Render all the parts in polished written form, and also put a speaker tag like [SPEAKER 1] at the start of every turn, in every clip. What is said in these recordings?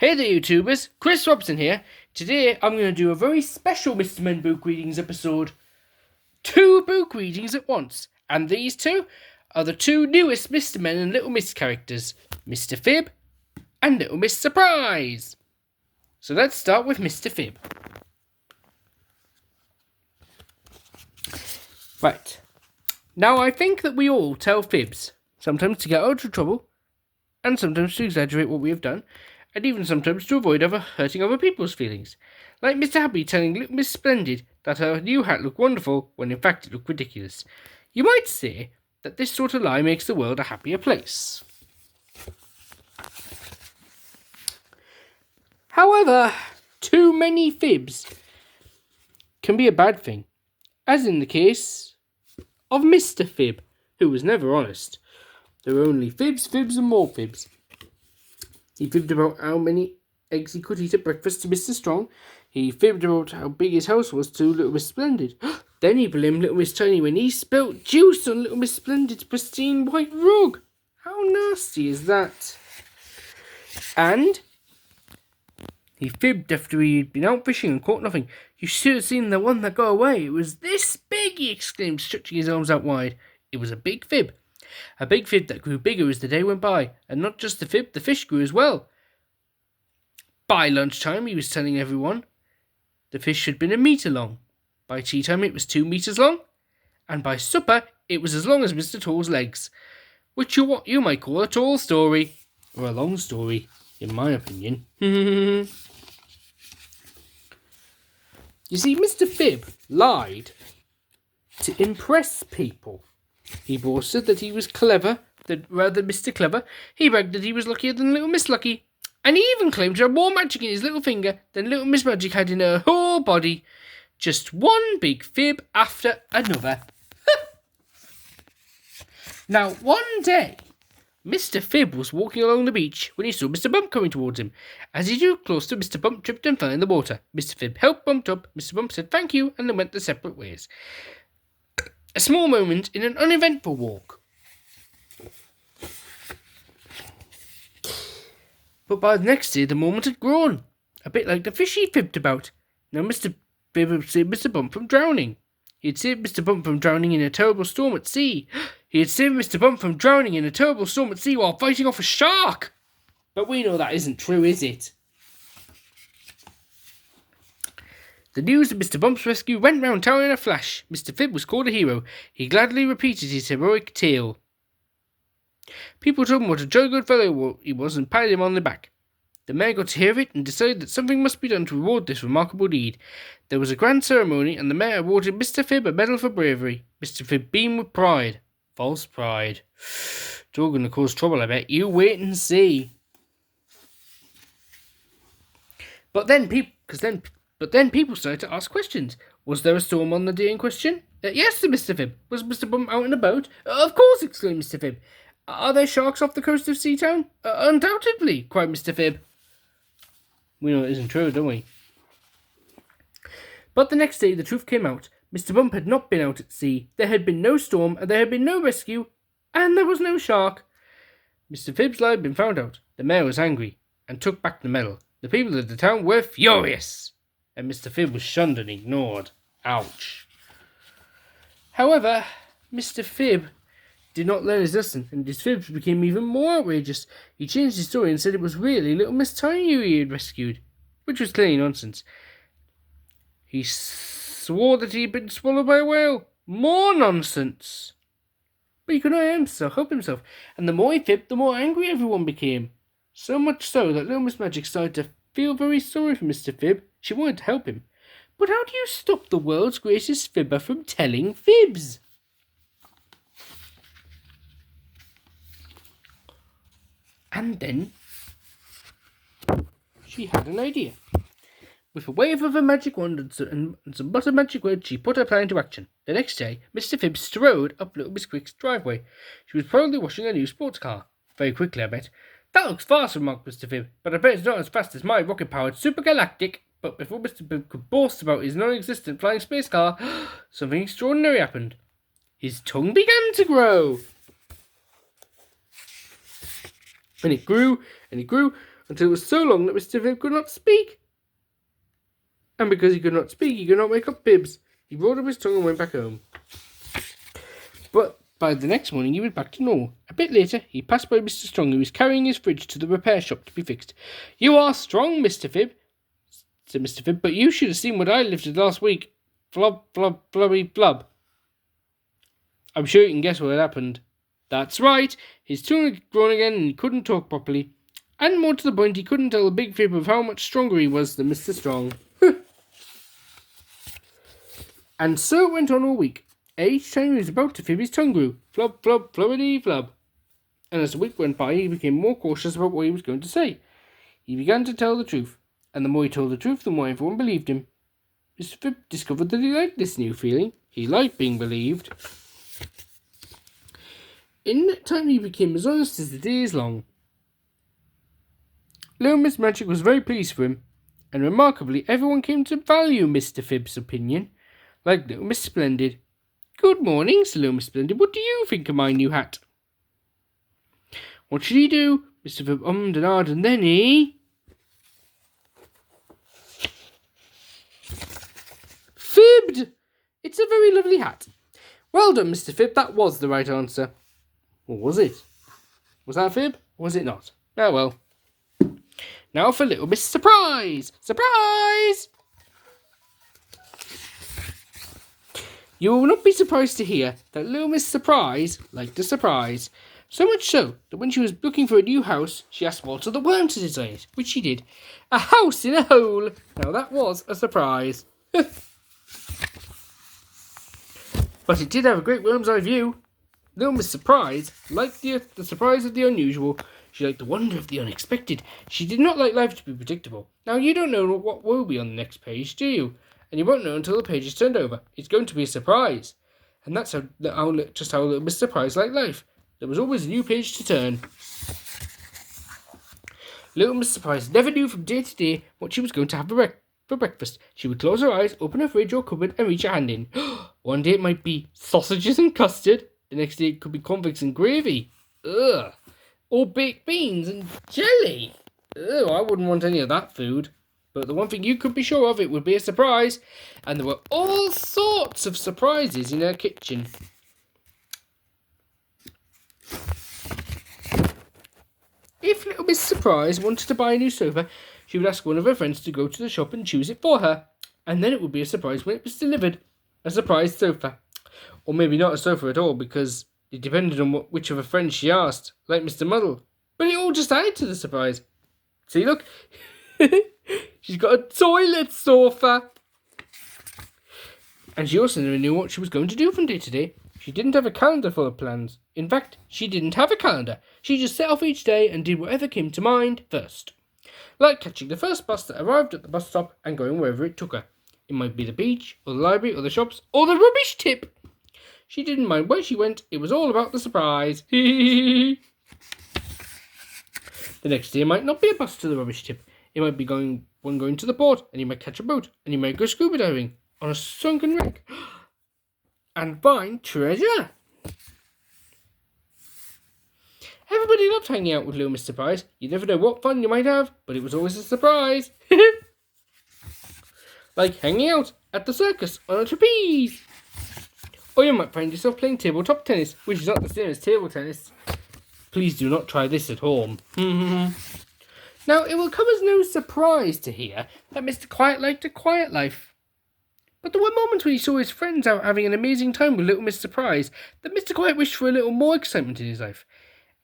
[SPEAKER 1] Hey there YouTubers, Chris Robson here. Today I'm going to do a very special Mr. Men book readings episode. 2 book readings at once. And these two are the 2 newest Mr. Men and Little Miss characters. Mr. Fib and Little Miss Surprise. So let's start with Mr. Fib. Right. Now I think that we all tell fibs. Sometimes to get out of trouble. And sometimes to exaggerate what we have done. And even sometimes to avoid hurting other people's feelings. Like Mr. Happy telling Little Miss Splendid that her new hat looked wonderful when in fact it looked ridiculous. You might say that this sort of lie makes the world a happier place. However, too many fibs can be a bad thing, as in the case of Mr. Fib, who was never honest. There were only fibs, fibs and more fibs. He fibbed about how many eggs he could eat at breakfast to Mr. Strong. He fibbed about how big his house was to Little Miss Splendid. Then he blamed Little Miss Tiny when he spilt juice on Little Miss Splendid's pristine white rug. How nasty is that? And he fibbed after he'd been out fishing and caught nothing. You should have seen the one that got away. It was this big, he exclaimed, stretching his arms out wide. It was a big fib. A big fib that grew bigger as the day went by, and not just the fib, the fish grew as well. By lunchtime, he was telling everyone, the fish had been 1 metre long. By tea time, it was 2 metres long, and by supper, it was as long as Mr. Tall's legs, which you what you might call a tall story, or a long story, in my opinion. You see, Mr. Fib lied to impress people. He boasted that he was clever, rather than Mr. Clever. He bragged that he was luckier than Little Miss Lucky. And he even claimed to have more magic in his little finger than Little Miss Magic had in her whole body. Just one big fib after another. Now, one day, Mr. Fib was walking along the beach when he saw Mr. Bump coming towards him. As he drew closer, Mr. Bump tripped and fell in the water. Mr. Fib helped Bump up. Mr. Bump said thank you and then went their separate ways. A small moment in an uneventful walk. But by the next day, the moment had grown. A bit like the fish he fibbed about. Now Mr. Fib had saved Mr. Bump from drowning. He had saved Mr. Bump from drowning in a terrible storm at sea. He had saved Mr. Bump from drowning in a terrible storm at sea while fighting off a shark. But we know that isn't true, is it? The news of Mr. Bump's rescue went round town in a flash. Mr. Fib was called a hero. He gladly repeated his heroic tale. People told him what a jolly good fellow he was and patted him on the back. The mayor got to hear it and decided that something must be done to reward this remarkable deed. There was a grand ceremony and the mayor awarded Mr. Fib a medal for bravery. Mr. Fib beamed with pride. False pride. It's all going to cause trouble, I bet. You wait and see. But then people started to ask questions. Was there a storm on the day in question? Yes, said Mr. Fib. Was Mr. Bump out in a boat? Of course, exclaimed Mr. Fib. Are there sharks off the coast of Seatown? Undoubtedly, cried Mr. Fib. We know it isn't true, don't we? But the next day the truth came out. Mr. Bump had not been out at sea. There had been no storm, and there had been no rescue, and there was no shark. Mr. Fib's lie had been found out. The mayor was angry, and took back the medal. The people of the town were furious, and Mr. Fib was shunned and ignored. Ouch. However, Mr. Fib did not learn his lesson, and his fibs became even more outrageous. He changed his story and said it was really Little Miss Tiny who he had rescued, which was clearly nonsense. He swore that he had been swallowed by a whale. More nonsense. But he could not help himself, and the more he fibbed, the more angry everyone became. So much so that Little Miss Magic started to feel very sorry for Mr. Fib. She wanted to help him. But how do you stop the world's greatest fibber from telling fibs? And then she had an idea. With a wave of a magic wand and some butter magic words, she put her plan into action. The next day, Mr. Fib strode up Little Miss Quick's driveway. She was probably washing a new sports car. Very quickly, I bet. That looks fast, remarked Mr. Fib, but I bet it's not as fast as my rocket-powered supergalactic. But before Mr. Fib could boast about his non-existent flying space car, something extraordinary happened. His tongue began to grow. And it grew, and it grew, until it was so long that Mr. Fib could not speak. And because he could not speak, he could not make up fibs. He rolled up his tongue and went back home. But by the next morning, he was back to normal. A bit later, he passed by Mr. Strong, who was carrying his fridge to the repair shop to be fixed. "You are strong, Mr. Fib," said Mr. Fib, "but you should have seen what I lifted last week. Flub, flub, flubby, flub." I'm sure you can guess what happened. That's right, his tongue had grown again and he couldn't talk properly. And more to the point, he couldn't tell the big Fib of how much stronger he was than Mr. Strong. And so it went on all week. Each time he was about to fib, his tongue grew. Flub, flub, flubbity, flub. And as the week went by, he became more cautious about what he was going to say. He began to tell the truth, and the more he told the truth, the more everyone believed him. Mr. Fib discovered that he liked this new feeling. He liked being believed. In that time, he became as honest as the day is long. Little Miss Magic was very pleased for him, and remarkably, everyone came to value Mr. Fib's opinion, like Little Miss Splendid. "Good morning," said Little Miss Splendid. "What do you think of my new hat?" "What should he do?" Mr. Fib ummed and ahed, and then he fibbed. "It's a very lovely hat." "Well done, Mr. Fib. That was the right answer." Or was it? Was that a fib? Or was it not? Oh well. Now for Little Miss Surprise! Surprise! You will not be surprised to hear that Little Miss Surprise liked a surprise. So much so that when she was looking for a new house, she asked Walter the Worm to design it, which she did. A house in a hole! Now that was a surprise. But it did have a great worm's eye view. Little Miss Surprise liked the surprise of the unusual. She liked the wonder of the unexpected. She did not like life to be predictable. Now, you don't know what will be on the next page, do you? And you won't know until the page is turned over. It's going to be a surprise. And that's how Little Miss Surprise liked life. There was always a new page to turn. Little Miss Surprise never knew from day to day what she was going to have for breakfast. She would close her eyes, open her fridge or cupboard, and reach her hand in. One day it might be sausages and custard. The next day it could be cornflakes and gravy. Ugh. Or baked beans and jelly. Ugh, I wouldn't want any of that food. But the one thing you could be sure of, it would be a surprise. And there were all sorts of surprises in her kitchen. If Little Miss Surprise wanted to buy a new sofa, she would ask one of her friends to go to the shop and choose it for her. And then it would be a surprise when it was delivered. A surprise sofa. Or maybe not a sofa at all, because it depended on which of her friends she asked, like Mr. Muddle. But it all just added to the surprise. See, look. She's got a toilet sofa. And she also never knew what she was going to do from day to day. She didn't have a calendar full of plans. In fact, she didn't have a calendar. She just set off each day and did whatever came to mind first. Like catching the first bus that arrived at the bus stop and going wherever it took her. It might be the beach, or the library, or the shops, or the rubbish tip. She didn't mind where she went. It was all about the surprise. The next day might not be a bus to the rubbish tip. It might be going to the port, and you might catch a boat, and you might go scuba diving on a sunken wreck and find treasure. Everybody loved hanging out with Little Miss Surprise. You never know what fun you might have, but it was always a surprise. Like hanging out at the circus on a trapeze. Or you might find yourself playing tabletop tennis, which is not the same as table tennis. Please do not try this at home. Now, it will come as no surprise to hear that Mr. Quiet liked a quiet life. But there were moments when he saw his friends out having an amazing time with Little Miss Surprise that Mr. Quiet wished for a little more excitement in his life.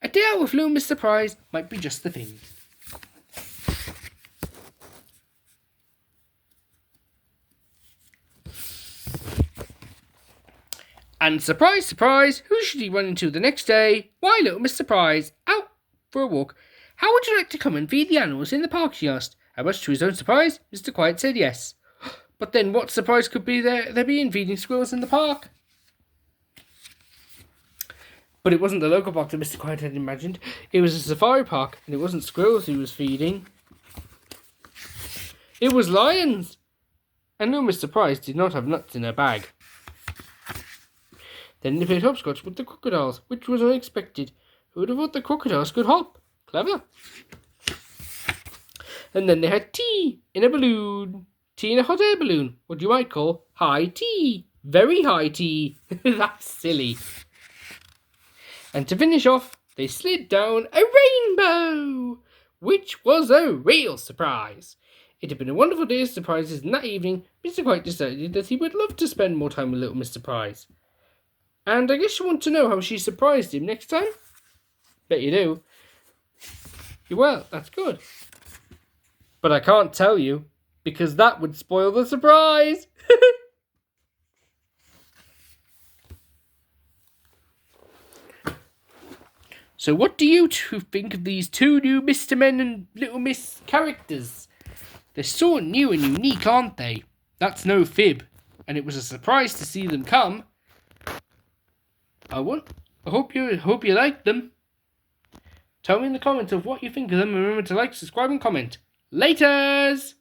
[SPEAKER 1] A day out with Little Miss Surprise might be just the thing. And surprise, surprise, who should he run into the next day? Why, Little Miss Surprise, out for a walk. How would you like to come and feed the animals in the park, she asked. And much to his own surprise, Mr. Quiet said yes. But then what surprise could there be in feeding squirrels in the park? But it wasn't the local park that Mr. Quiet had imagined. It was a safari park, and it wasn't squirrels he was feeding. It was lions. And Little Miss Surprise did not have nuts in her bag. Then they played hopscotch with the crocodiles, which was unexpected. Who would have thought the crocodiles could hop? Clever. And then they had tea in a balloon. Tea in a hot air balloon. What you might call high tea. Very high tea. That's silly. And to finish off, they slid down a rainbow, which was a real surprise. It had been a wonderful day of surprises, and that evening, Mr. Quiet decided that he would love to spend more time with little Miss Surprise. And I guess you want to know how she surprised him next time? Bet you do. Well, that's good. But I can't tell you, because that would spoil the surprise. So what do you two think of these two new Mr. Men and Little Miss characters? They're so new and unique, aren't they? That's no fib. And it was a surprise to see them come. I hope you liked them. Tell me in the comments of what you think of them, and remember to like, subscribe, and comment. Laters!